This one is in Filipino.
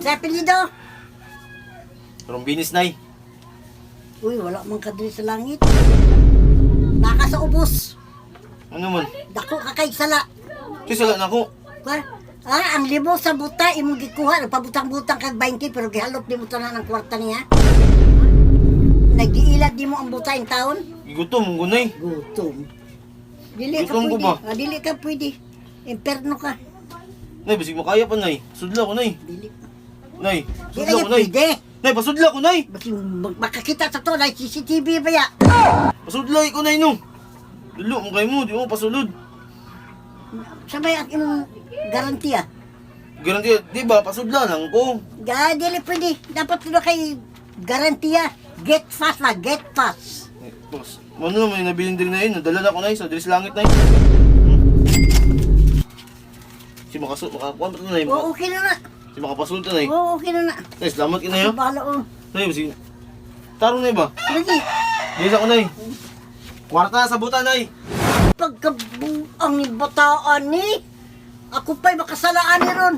Sa apelido? Rombinis, nay. Uy, wala man kadri sa langit. Naka sa ubos. Ano man? Dako ka kay sala. Kisala na ako. Ang libo sa buta, imong gikuha. Pabutang-butang kag 20, pero gihalop di mo tanan ang kwarta niya. Nag-iilad di mo ang buta yung taon. Gutom, gunay. Gutom. Dili ka Gutom ko pwede. ba? Dili ka pwede. Imperno ka. Nay, basig makaya pa, nay. Pasudla ko, nay. Dili. Nay, Dili pasudla ka ko, nay. pwede. Nay, pasudla ko, nay. Basi makakita sa to, like CCTV ba ya? Pasudla ko, nay, no. Dulo, mukay mo, di mo pasulod. Sabay ang imong garantiya. Garanti, di ba, pasudla lang ko. Dili pwede. Dapat tulo kay garantiya. Get fast na, get fast. Tapos, ano naman yung nabilin din na yun, nadala na ko, nay, sa dilis langit, nay. Si makakuha pa ito, nay. Oo, okay na na. Si makapasulta, nay. Oo, okay na na. Nay, salamat ka, nay, ha. Bala, oh. Nay, basig. Tarong, nay ba? Sige. Diyan ako, nay. Kwarta sa buta, nay. Pagkabuang ni bataan ni, ako pa'y makasalaan ni ron.